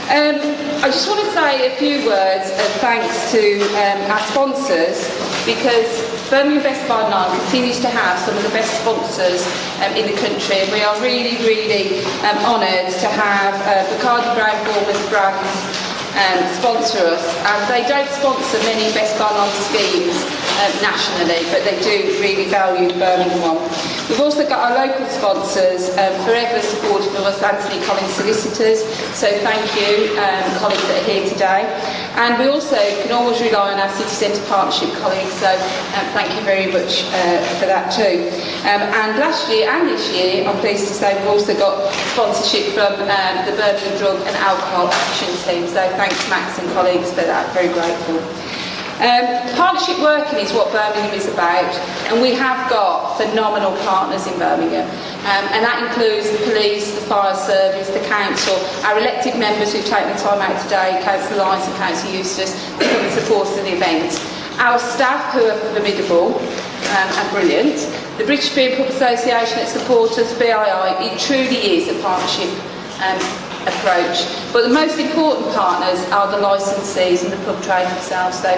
I just want to say a few words of thanks to our sponsors, because Birmingham Best Buy 9 continues to have some of the best sponsors in the country, and we are really, really honoured to have Bacardi Brown Formers brands sponsor us. And they don't sponsor many Best Buy 9 schemes nationally, but they do really value the Birmingham one. We've also got our local sponsors, forever supportive of us, Anthony Collins Solicitors, so thank you, colleagues that are here today. And we also can always rely on our City Centre Partnership colleagues, so thank you very much for that too. And last year and this year, I'm pleased to say we've also got sponsorship from the Birmingham Drug and Alcohol Action Team, so thanks Max and colleagues for that, very grateful. Partnership working is what Birmingham is about, and we have got phenomenal partners in Birmingham, and that includes the police, the fire service, the council, our elected members who've taken the time out today, Councillor Lyons and Councillor Eustace, to come and support us at the event, our staff who are formidable and brilliant, the British Beer Pub Association that support us, BII. It truly is a partnership approach, but the most important partners are the licensees and the pub trade themselves, so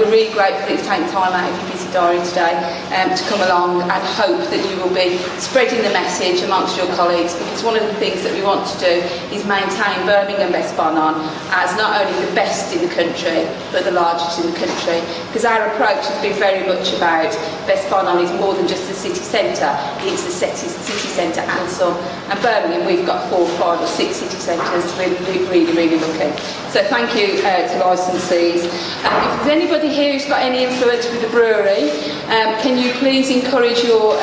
we're really grateful that you've taken time out of your busy diary today to come along, and hope that you will be spreading the message amongst your colleagues, because one of the things that we want to do is maintain Birmingham Best Buy 9 as not only the best in the country but the largest in the country, because our approach has been very much about Best Buy 9 is more than just the city centre, it's the city centre and some, and Birmingham we've got 4, 5 or 6 city centres. We're really, really lucky. So thank you to licensees. If there's anybody here who's got any influence with the brewery, can you please encourage your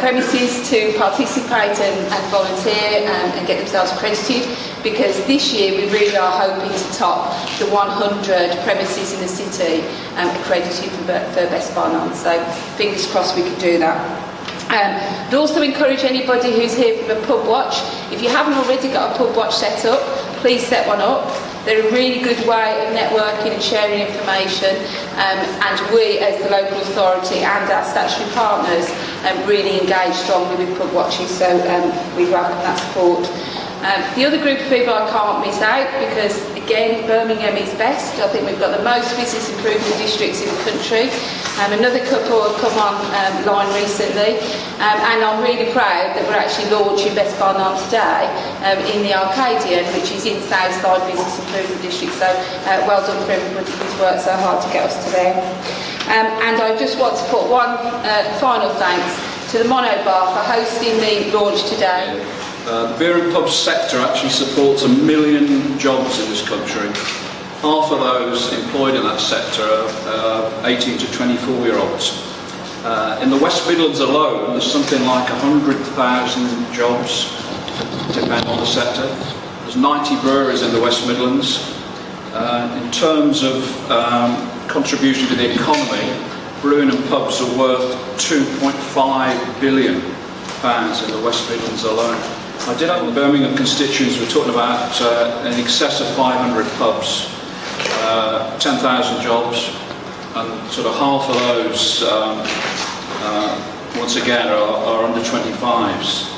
premises to participate and volunteer and get themselves accredited, because this year we really are hoping to top the 100 premises in the city accredited for Best Buy 9. So fingers crossed we can do that. I'd also encourage anybody who's here from a pub watch, if you haven't already got a pub watch set up, please set one up. They're a really good way of networking and sharing information, and we as the local authority and our statutory partners really engage strongly with pub watches, so we welcome that support. The other group of people I can't miss out, because again Birmingham is best. I think we've got the most business improvement districts in the country. Another couple have come online recently, and I'm really proud that we're actually launching Best Buy 9 today in the Arcadian, which is in Southside Business Improvement District, so well done for everybody who's worked so hard to get us to there. And I just want to put one final thanks to the Mono Bar for hosting the launch today. The beer and pub sector actually supports 1 million jobs in this country. Half of those employed in that sector are 18 to 24-year-olds. In the West Midlands alone, there's something like 100,000 jobs, depending on the sector. There's 90 breweries in the West Midlands. In terms of contribution to the economy, brewing and pubs are worth £2.5 billion in the West Midlands alone. I did have the Birmingham constituents, we're talking about in excess of 500 pubs, 10,000 jobs, and sort of half of those, once again, are under 25s.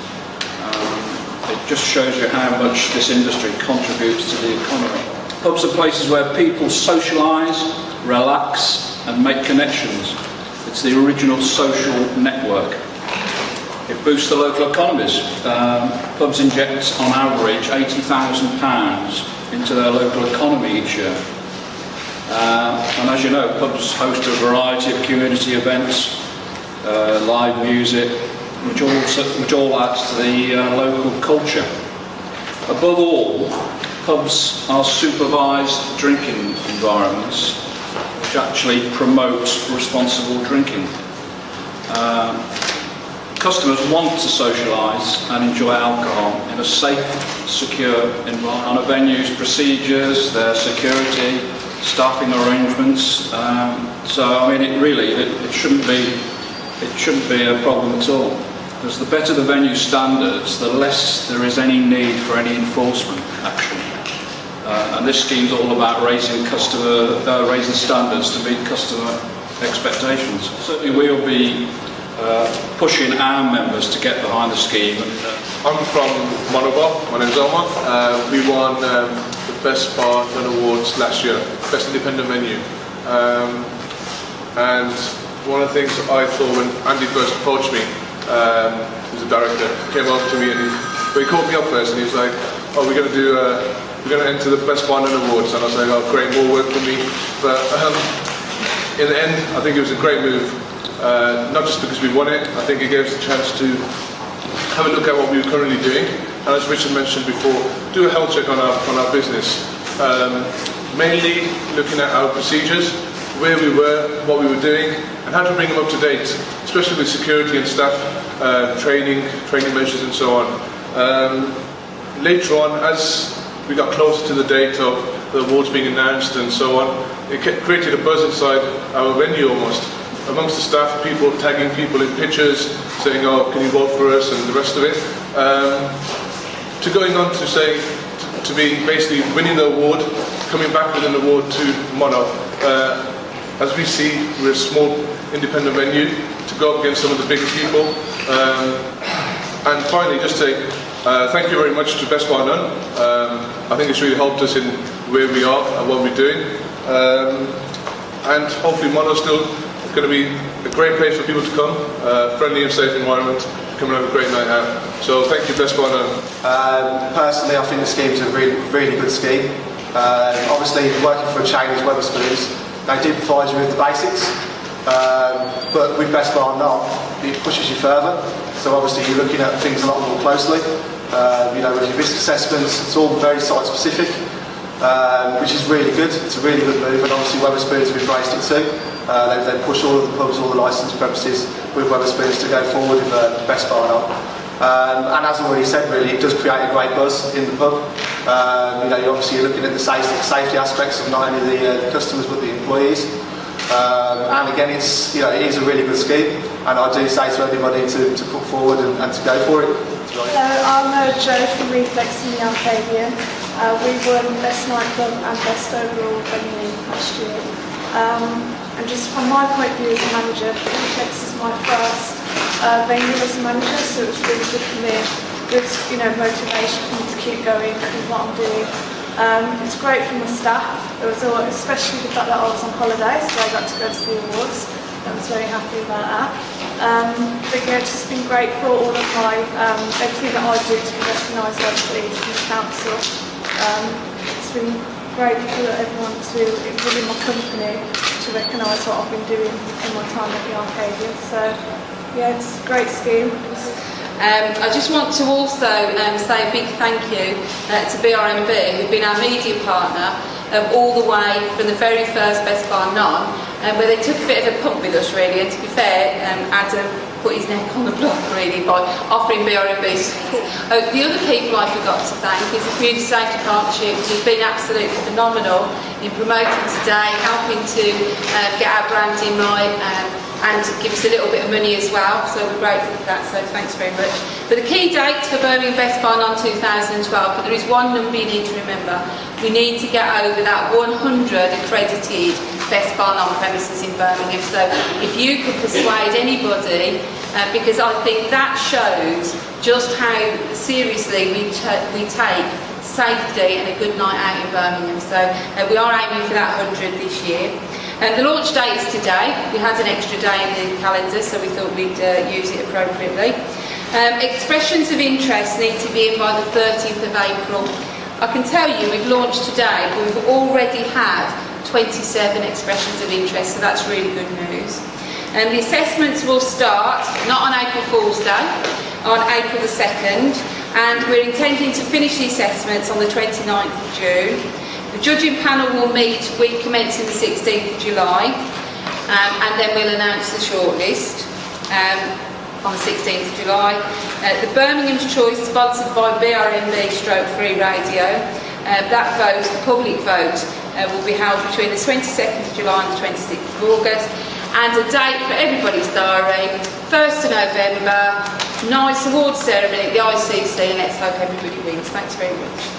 It just shows you how much this industry contributes to the economy. Pubs are places where people socialise, relax, and make connections. It's the original social network. It boosts the local economies. Pubs inject, on average, £80,000 into their local economy each year. And as you know, pubs host a variety of community events, live music, which all adds to the local culture. Above all, pubs are supervised drinking environments which actually promote responsible drinking. Customers want to socialise and enjoy alcohol in a safe, secure environment. On a venue's procedures, their security, staffing arrangements. So I mean, it shouldn't be a problem at all. Because the better the venue standards, the less there is any need for any enforcement action. And this scheme's all about raising standards to meet customer expectations. Certainly we'll be pushing our members to get behind the scheme. I'm from Monobar, my name's Omer. We won the Best Bar Done Awards last year, Best Independent Venue. And one of the things I thought when Andy first approached me, who's the director, came over to me and he called me up first and he was like, oh, we're going to enter the Best Bar Done Awards. And I was like, oh great, more work for me. But in the end, I think it was a great move. Not just because we won it, I think it gave us a chance to have a look at what we were currently doing, and as Richard mentioned before, do a health check on our business. Mainly looking at our procedures, where we were, what we were doing, and how to bring them up to date, especially with security and staff, training measures and so on. Later on, as we got closer to the date of the awards being announced and so on, it created a buzz inside our venue almost. Amongst the staff, people tagging people in pictures, saying, oh, can you vote for us, and the rest of it. To going on to say, to be basically winning the award, coming back with an award to Mono. As we see, we're a small independent venue to go up against some of the bigger people. And finally, just say thank you very much to Best Bar None. I think it's really helped us in where we are and what we're doing. And hopefully Mono's still going to be a great place for people to come, friendly and safe environment, come and have a great night out. So thank you, Best Bar None. Personally, I think the scheme's a really good scheme. Obviously, working for a chain as Wetherspoons, they do provide you with the basics, but with Best Bar None, it pushes you further. So obviously, you're looking at things a lot more closely. With your risk assessments, it's all very site specific, which is really good. It's a really good move, and obviously Wetherspoons have embraced it too. They push all of the pubs, all the licensed premises with Wetherspoons to go forward with Best Bar None. And as I already said, really, it does create a great buzz in the pub. You're looking at the safety aspects of not only the customers but the employees. And again, it is a really good scheme, and I do say to anybody to put forward and to go for it. I'm Jo from Reflex in the Arcadian. We won Best Nightclub and Best Overall Venue last year. And just from my point of view as a manager, Reflex is my first venue as a manager, so it was really good for me. Good, motivation for me to keep going with what I'm doing. It's great for my staff. It was especially the fact that I was on holiday, so I got to go to the awards. I was very happy about that. But yeah, it's just been great for all of my everything that I do to be recognised locally from the council. It's been great for everyone within my company to recognise what I've been doing in my time at the Arcadian. So yeah, it's a great scheme. I just want to also say a big thank you to BRMB, who've been our media partner all the way from the very first Best Bar None, where they took a bit of a pump with us really, and to be fair, Adam put his neck on the block really by offering BRMB support. The other people I forgot to thank is the Community Safety Partnership, who've been absolutely phenomenal in promoting today, helping to get our branding right, and give us a little bit of money as well, so we're grateful for that, so thanks very much. But the key date for Birmingham Best Bar None 2012, but there is one number you need to remember. We need to get over that 100 accredited Best Bar None premises in Birmingham, so if you could persuade anybody, because I think that shows just how seriously we take safety and a good night out in Birmingham, so we are aiming for that 100 this year. The launch date is today. We had an extra day in the calendar, so we thought we'd use it appropriately. Expressions of interest need to be in by the 30th of April. I can tell you we've launched today, but we've already had 27 expressions of interest, so that's really good news. The assessments will start, not on April Fool's Day, on April the 2nd, and we're intending to finish the assessments on the 29th of June. The judging panel will meet week commencing the 16th of July, and then we'll announce the shortlist on the 16th of July. The Birmingham's Choice, sponsored by BRMB/Free Radio, that vote, the public vote, will be held between the 22nd of July and the 26th of August, and a date for everybody's diary, 1st of November, nice awards ceremony at the ICC, and let's hope everybody wins. Thanks very much.